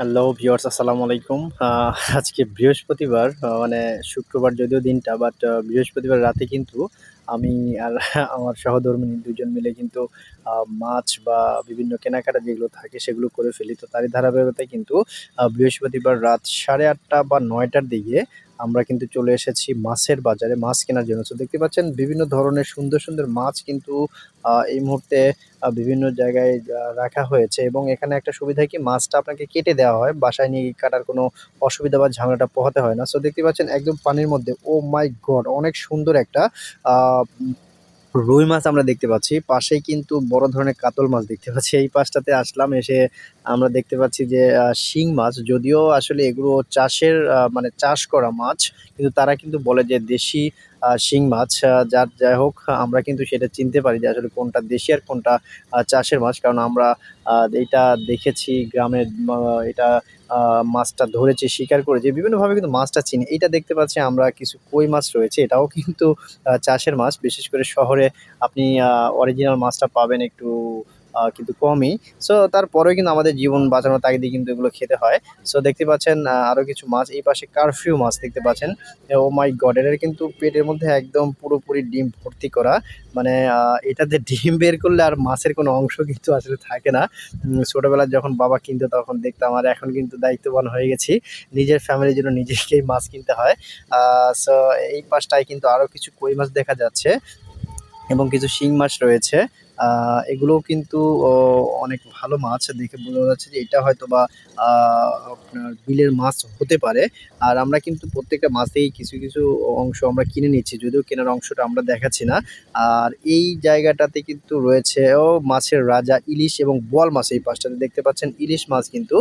Hello viewers, আসসালামু আলাইকুম। আজকে বৃহস্পতিবার, মানে শুক্রবার যদিও দিনটা, বাট বৃহস্পতিবার রাতে কিন্তু আমি আর আমার সহধর্মিণী ২ জন মিলে কিন্তু মাছ বা বিভিন্ন কেনাকাটা যেগুলো থাকে সেগুলো করে ফেলি। তো তারই ধারাবাহিকতায় কিন্তু বৃহস্পতিবার রাত 8:30 বা ৯টার দিকে আমরা কিন্তু চলে এসেছি মাছের বাজারে মাছ কেনার জন্য। তো দেখতে পাচ্ছেন বিভিন্ন ধরনের সুন্দর, সুন্দর মাছ কিন্তু এই মুহূর্তে বিভিন্ন জায়গায় রাখা হয়েছে এবং এখানে একটা সুবিধা কি, মাছটা আপনাকে কেটে দেওয়া হয়। বাসায় নিয়ে কাটার কোনো অসুবিধা বা ঝামেলাটা পোহাতে হয় না। সো দেখতে পাচ্ছেন একদম পানির মধ্যে, ওহ মাই গড! অনেক সুন্দর একটা আ রুই মাছ আমরা দেখতে পাচ্ছি। পাশেই কিন্তু বড় ধরনের কাতল মাছ দেখতে পাচ্ছি। এই পাশটাতে আসলাম, এসে আমরা দেখতে পাচ্ছি যে শিং মাছ। যদিও আসলে এগুলো চাষের মানে চাষ করা মাছ। কিন্তু তারা কিন্তু বলে যে দেশি শিং মাছ। যাই হোক, আমরা কিন্তু সেটা চিনতে পারি যে আসলে কোনটা দেশি আর কোনটা চাষের মাছ। কারণ আমরা এইটা দেখেছি গ্রামের, এটা মাছটা ধরেছি, শিকার করেছি। বিভিন্নভাবে কিন্তু মাছটা চিনি। এইটা দেখতে পাচ্ছি আমরা কিছু কই মাছ রয়েছে। এটাও কিন্তু চাষের মাছ। বিশেষ করে শহরে আপনি অরিজিনাল মাছটা পাবেন একটু কিন্তু কমই। সো তারপরেও কিন্তু আমাদের জীবন বাঁচানোর তাগিদে কিন্তু এগুলো খেতে হয়। সো দেখতে পাচ্ছেন আরো কিছু মাছ। এই পাশে কারফিউ মাছ দেখতে পাচ্ছেন। ওহ মাই গড! এটার কিন্তু পেটের মধ্যে একদম পুরোপুরি ডিম ভর্তি করা। মানে এটাতে ডিম বের করলে আর মাছের কোনো অংশ কিন্তু আসলে থাকে না। ছোটবেলায় যখন বাবা কিনতো তখন দেখতাম। আর এখন কিন্তু দায়িত্ববান হয়ে গেছি। নিজের ফ্যামিলির জন্য নিজেকেই মাছ কিনতে হয়। আ সো এই পাশটায় কিন্তু আরো কিছু কই মাছ দেখা যাচ্ছে। এবং কিছু শিং মাছ রয়েছে। আ এগুলোও কিন্তু ও অনেক ভালো মাছ। দেখে বোঝা যাচ্ছে যে এটা হয়তোবা আ আপনার বিলের মাছ হতে পারে। আর আমরা কিন্তু প্রত্যেকটা মাছেই কিছু, কিছু অংশ আমরা কিনে নিচ্ছি। যদিও কেনার অংশটা আমরা দেখাচ্ছি না। আর এই জায়গাটাতে কিন্তু রয়েছে মাছের রাজা ইলিশ এবং বোয়াল মাছ। এই পাশটাতে দেখতে পাচ্ছেন ইলিশ মাছ কিন্তু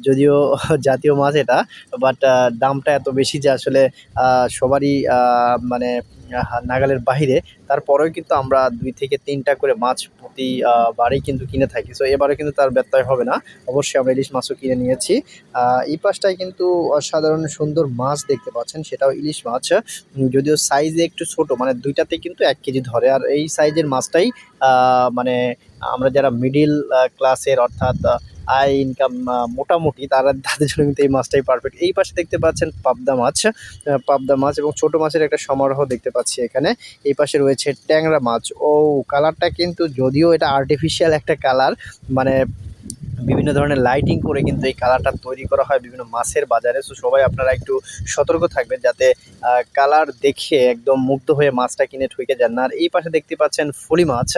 যদিও জাতীয় মাছ এটা, বাট দামটা এত বেশি যে আসলে সবারই মানে নাগালের বাহিরে। তারপরেও কিন্তু আমরা ২ থেকে ৩ টা করে মাছ প্রতি বারেই কিন্তু কিনে থাকি। সো এবারে কিন্তু তার ব্যত্যয় হবে না। অবশ্যই আমরা ইলিশ মাছও কিনে নিয়েছি। আ এই পাশটায় কিন্তু অসাধারণ সুন্দর মাছ দেখতে পাচ্ছেন, সেটাও ইলিশ মাছ। যদিও সাইজে একটু ছোট, মানে ২ টাতে কিন্তু ১ কেজি ধরে। আর এই সাইজের মাছটাই আ মানে আমরা যারা মিডল ক্লাসের, অর্থাৎ আয় ইনকাম মোটামুটি তাদের জন্য কিন্তু এই মাছটাই পারফেক্ট। এই পাশে দেখতে পাচ্ছেন পাবদা মাছ। পাবদা মাছ এবং ছোট মাছের একটা সমারোহ দেখতে পাচ্ছি এখানে। এই পাশে রয়েছে ট্যাংরা মাছ। ও কালারটা কিন্তু, যদিও এটা আর্টিফিশিয়াল একটা কালার, মানে বিভিন্ন ধরনের লাইটিং করে কিন্তু এই কালারটা তৈরি করা হয় বিভিন্ন মাছের বাজারে। সো সবাই আপনারা একটু সতর্ক থাকবেন যাতে কালার দেখে একদম মুগ্ধ হয়ে মাছটা কিনে ঠকে যান না। আর এই পাশে দেখতে পাচ্ছেন ফলি মাছ।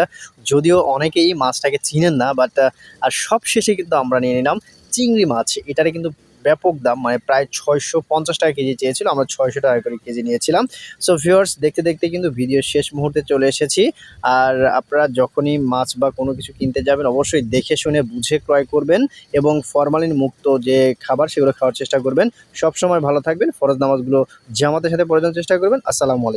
যদিও অনেকেই মাছটাকে চিনেন না, বাট আর সবশেষে কিন্তু আমরা নিয়ে নিলাম চিংড়ি মাছ। এটার কিন্তু ব্যাপক দাম, মানে প্রায় ৳৬৫০ কেজি চেয়েছিল। আমরা ৳৬০০ করে কেজি নিয়েছিলাম। সো ভিউয়ার্স, দেখতে, দেখতে কিন্তু ভিডিওর শেষ মুহূর্তে চলে এসেছি। আর আপনারা যখনই মাছ বা কোনো কিছু কিনতে যাবেন অবশ্যই দেখে শুনে বুঝে ক্রয় করবেন এবং ফরমালিন মুক্ত যে খাবার সেগুলো খাওয়ার চেষ্টা করবেন। সবসময় ভালো থাকবেন। ফরজ নামাজগুলো জামাতের সাথে পড়ে যাওয়ার চেষ্টা করবেন। আসসালামু আলাইকুম।